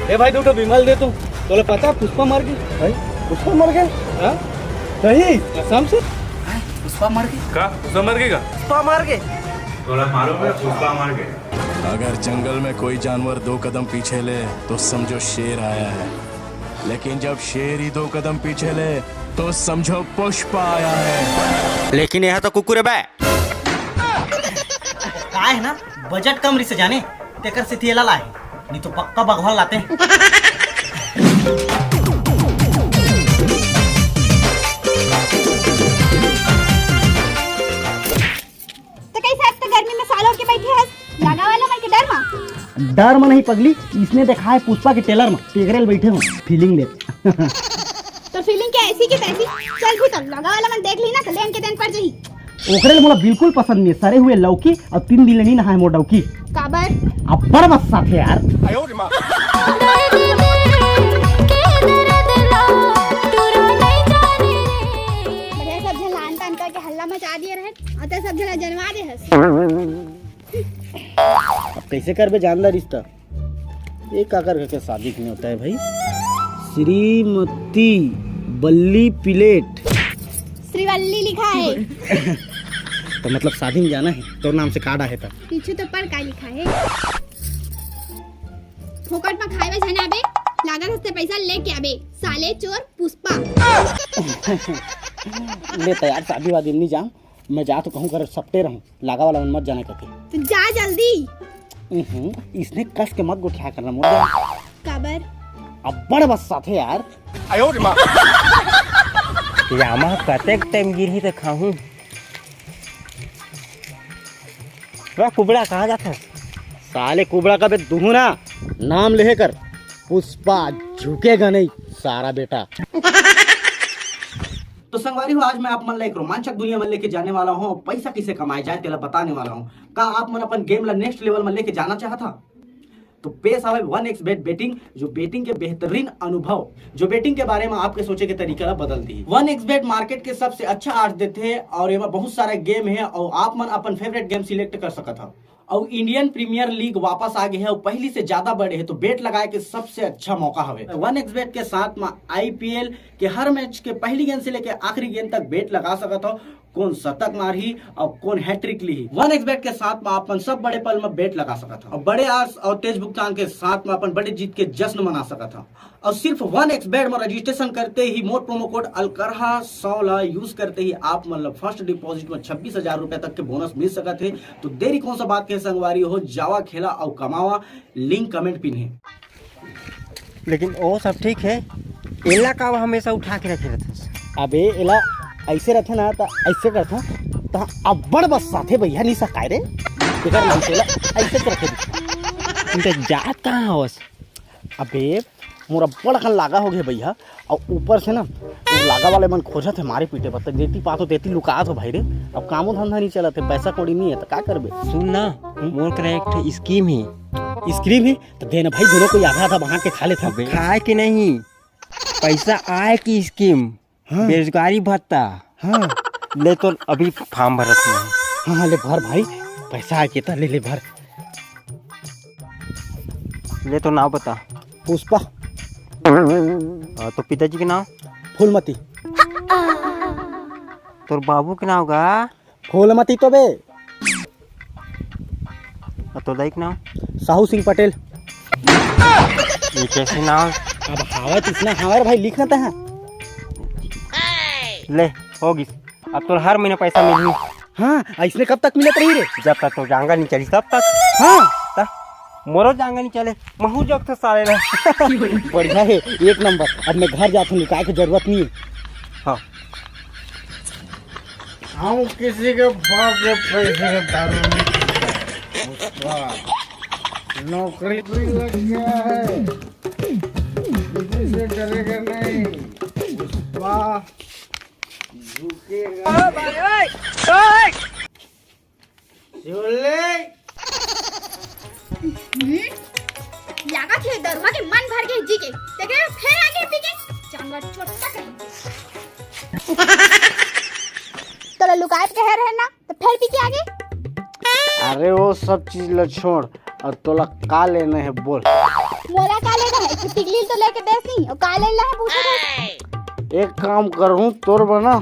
ए भाई दो विमल दे तू तोले पता पुष्पा मर गई भाई। पुष्पा मर गए? हाँ सही कसम से पुष्पा मर गई का? पुष्पा मर गई का? पुष्पा मर गए तोला मालूम है पुष्पा मर गए? अगर जंगल में कोई जानवर 2 कदम पीछे ले तो समझो शेर आया है, लेकिन जब शेर ही 2 कदम पीछे ले तो समझो पुष्पा आया है। लेकिन यह तो कुकुर है बे। का है ना बजट कम रिसे जाने तेकर से थी लाए नहीं तो पक्का भगवान लाते हैं। तो कैसे आज तो गर्मी में सालों के बैठे है लगा वाला मन के डर में नहीं पगली, इसने देखा है पुष्पा के टेलर में टेकरेल बैठे हूँ फीलिंग ले। तो फीलिंग क्या ऐसी की तैसी चल भी तो लगा वाला मन देख ली ना तो लेन के दिन पड़ जाही। ओकरे मोला बिल्कुल पसंद नहीं, सरे हुए लौकी और 3 दिन नहीं नहाए मोडौकी काबर अब बड़ बस साथे यार। बड़े सब झलान तान करके हल्ला मचा दिए रहे और तो सब झला जनवा दे हस। अब कैसे करबे जानला रिश्ता एक काकर करके शादी क्यों होता है भाई। श्रीमती बल्ली प्लेट श्रीवल्ली लिखा है। तो मतलब शादी में जाना है तो नाम से कार्ड है तब पीछे तो पर का लिखा है फोकट में खाए झनाबे लागत हस्ते पैसा लेके आबे साले चोर पुष्पा। ले तैयार शादी वादी नहीं जाऊँ मैं जा तो कहूँ कर सपटे रहूँ लागा वाला मत जाने करके। तो जा जल्दी। इसने कस के मत गुठिया करना मुझे काबर अब बड़ बस साथे यार। यामा कतेक टाइम गिरही तो खाऊं। वह कुबड़ा कहाँ जाता है? साले कुबड़ा का बे दुहना नाम ले कर पुष्पा झुकेगा नहीं सारा बेटा। तो संगवारी हो आज मैं आप मन ला एक रोमांचक दुनिया में लेके जाने वाला हूँ। पैसा कैसे कमाया जाए तेला बताने वाला हूँ। का आप मन अपन गेम ला नेक्स्ट लेवल में लेके जाना चाहता तो पेश आवे 1xBet बेटिंग जो बेटिंग के बेहतरीन अनुभव जो बेटिंग के बारे में आपके सोचे के तरीका बदल दी। 1xBet मार्केट के सबसे अच्छा आर्ट देते हैं और एवं बहुत सारा गेम है और आप मन अपन फेवरेट गेम सिलेक्ट कर सकता था। और इंडियन प्रीमियर लीग वापस आ गए है और पहली से ज्यादा बड़े है तो बेट लगाए के सबसे अच्छा मौका हवे। 1xBet के साथ में IPL के हर मैच के पहली गेंद से लेकर आखिरी गेंद तक बेट लगा सकता हो कौन शतक मारी और कौन हैट्रिक ली। 1xBet के साथ में अपन सब बड़े पल में बेट लगा सका था और बड़े आर्स और तेज भुगतान के साथ में अपन बड़े जीत के जश्न मना सका था। और सिर्फ 1xBet में रजिस्ट्रेशन करते ही मोड प्रोमो कोड अलकरहा 100 यूज करते ही आप मतलब फर्स्ट डिपॉजिट में 26,000 रुपए तक के बोनस मिल सका थे। तो देरी कौन सा बात के संगवारी हो जावा खेला और कमावा लिंक कमेंट पिन है। लेकिन वो सब ठीक है एला का हमेशा उठा के रखे रहते। अबे एला ऐसे रहते ना तो ऐसे करता तो अब बड़ बस साथे भैया नहीं सकाय रे ऐसे तो रखे इनका जात कहाँ होस? अबे मोरा बड़ खन लागा हो गया भैया और ऊपर से ना लागा वाले मन खोजत है मारे पीटे पर देती पातो देती लुकात हो भाई रे। अब कामो धंधा नहीं चलत है पैसा कौड़ी नहीं है तो का करबे। सुन ना मोर करे एक स्कीम है। स्कीम है तो देना भाई दोनों को आधा आधा बहा के खा ले था। खाए के नहीं पैसा आए की स्कीम। हाँ। बेरोजगारी भत्ता। हाँ ले तो अभी फॉर्म भरत में। हाँ ले भर भाई पैसा आके तो ले भर। ले तो नाम बता। पुष्पा। तो पिताजी के नाम? फूलमती। तो बाबू के नाम होगा? फूलमती तो बे। तो दाई के नाम? साहू सिंह पटेल। ये कैसे नाम? अब हवा इतना हमारे भाई लिखना था। ले होगी अब तो हर महीने पैसा मिली। हाँ इसने कब तक मिलत रही रे? जब तक तो जांगा नहीं चली तब तक। हाँ मोरो जांगा नहीं चले महू जब तो सारे रहे। बढ़िया है एक नंबर। अब मैं घर जाता हूँ लुकाए की जरूरत नहीं है। हाँ हम किसी के बाप के पैसे का दारू नौकरी भी लग गया है किसी से डरेगा नहीं। पुष्पा झुकेगा लागा थे दरुआ के मन भर के जी के तेरे फिर आके पी के जानवर छोटा कर। तो लुकाए के है ना तो फिर पी के आगे। अरे वो सब चीज ल छोड़ और तोला का लेना है बोल। मोला का लेना है तो लेके देस नहीं और काले ला है पूछा था। एक काम करूँ तोर बना,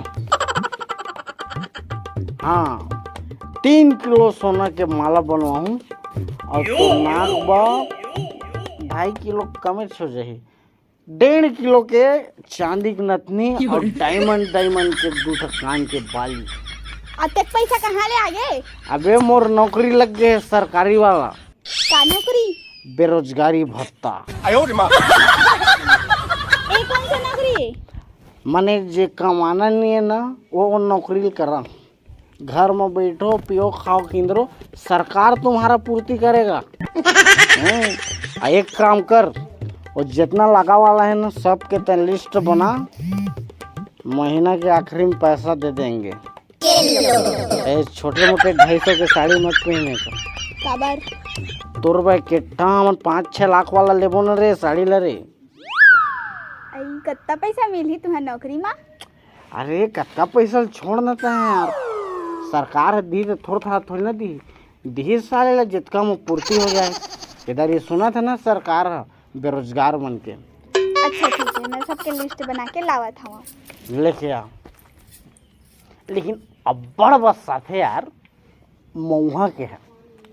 हाँ 3 किलो सोना के माला बनवाऊँ और तो नाक बा 2.5 किलो कमेट हो जाए, 1.5 किलो के चांदी की नथनी और डायमंड के 2 कान के बाली। अतक पैसा कहाँ ले आगे? अबे मोर नौकरी लग गए सरकारी वाला, का नौकरी? बेरोजगारी भत्ता। एक कौन सा नौकरी है? मने जे कमाना नहीं है ना वो नौकरी करा, घर में बैठो पियो खाओ किंदरो, सरकार तुम्हारा पूर्ति करेगा। एक काम कर, और जितना लगा वाला है ना सबके तन लिस्ट बना, महीना के आखिरी में पैसा दे देंगे। छोटे मोटे 250 के साड़ी मत पहने का। काबर? तोर भाई किट्टा हम 5-6 लाख वाला लेबो न रे साड़ी ला रे। आई कितना पैसा मिली तुम्हारी नौकरी में? अरे कत्ता पैसा छोड़ न है यार, सरकार दी तो थोड़ी ना दी साले ला जितना में पूर्ति हो जाए। इधर ये सुना था ना सरकार बेरोजगार बन के। अच्छा ठीक है, मैं सबके लिस्ट बना के लावा था वहाँ। लेके आ, लेकिन अब बड़ बस साथे यार मऊहा के है,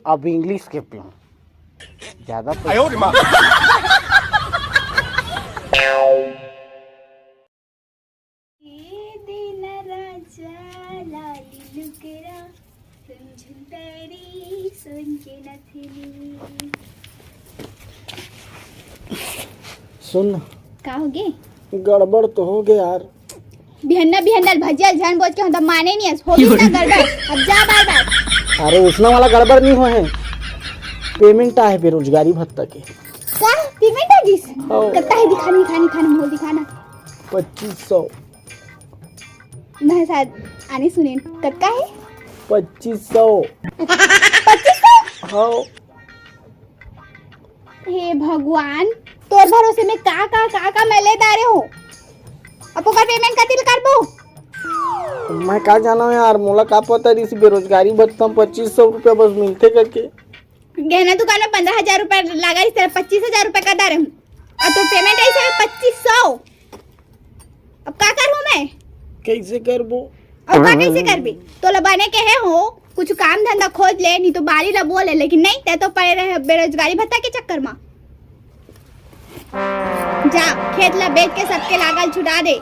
अब इंग्लिश के पे हूँ ज्यादा सुन, का हो गए? गड़बड़ तो हो गया यार। बिहन्ना भजिया झन बोझ के हम माने नहीं है, हो गई ना गड़बड़। अब जा बार बार। अरे उसना वाला गड़बड़ नहीं हुआ है, पेमेंट है बेरोजगारी भत्ता के। का पेमेंट है जिस कितना है? दिखाना मोल दिखाना। 2500। मैं शायद आने सुने कितना है? 2500। 2500? हाँ। हे भगवान, तोर भरोसे में का मैं ले दारे हो। अब का पेमेंट का दिल करबो? मैं का जाना यार, मोला का पता इस बेरोजगारी भत्ता 2500 रुपया बस मिलते करके। गहना दुकान में 15,000 रुपया लगा, इस तरह 25,000 रुपया का दारे हूँ और तो पेमेंट ऐसा है 2500। अब का करूँ मैं? कैसे करबो? अब का कैसे करबी? तो लबाने के है हो, कुछ काम धंधा खोज ले, नहीं तो बारी ला बोले, लेकिन नहीं ते तो पड़े रहे बेरोजगारी भत्ता के चक्कर में। जा खेत ला बेच के सबके लागल छुड़ा दे।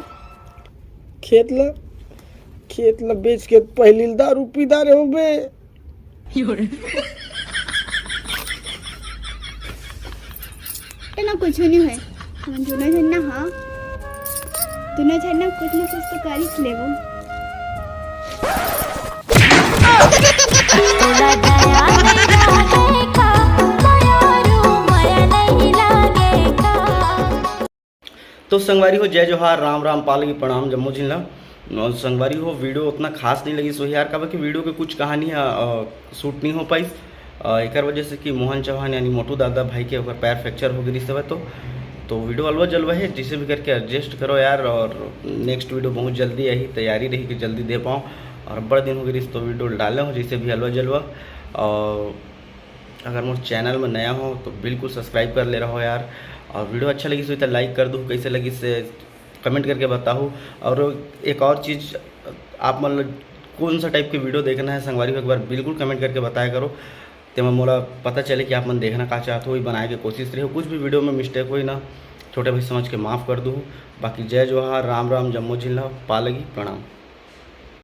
खेत ला बेच के पहली दारू पीदा रहे हो बे। ना कुछ नहीं है, हम दोनों जन ना, हाँ दोनों जन ना कुछ तो कर ही लेबो। तो संगवारी हो जय जोहार, राम राम, पालगी प्रणाम, जम्मू जिला। और संगवारी हो वीडियो उतना खास नहीं लगी, सो यार का कि वीडियो के कुछ कहानी शूट नहीं हो पाई, एक वजह से कि मोहन चौहान यानी मोटू दादा भाई के ऊपर पैर फ्रैक्चर हो गई सब। तो वीडियो अलवा जलवा है, जिसे भी करके एडजस्ट करो यार। और नेक्स्ट वीडियो बहुत जल्दी यही तैयारी रही कि जल्दी दे पाऊँ, और बड़ा दिन हो गई तो वीडियो डाले हो, जिसे भी अलवा जलवा। और अगर मोर चैनल में नया हो तो बिल्कुल सब्सक्राइब कर ले रहा हो यार। और वीडियो अच्छा लगी तो लाइक कर दूँ, कैसे लगी से कमेंट करके बताओ। और एक और चीज़, आप मतलब कौन सा टाइप की वीडियो देखना है संगवारी को एक बार बिल्कुल कमेंट करके बताया करो, तो मैं मोला पता चले कि आप मन देखना का चाहते हो, वही बनाए की कोशिश रही हो। कुछ भी वीडियो में मिस्टेक हुई ना, छोटे भाई समझ के माफ़ कर दूँ। बाकी जय जोहार, राम राम, जम्मू जिला, पालगी प्रणाम।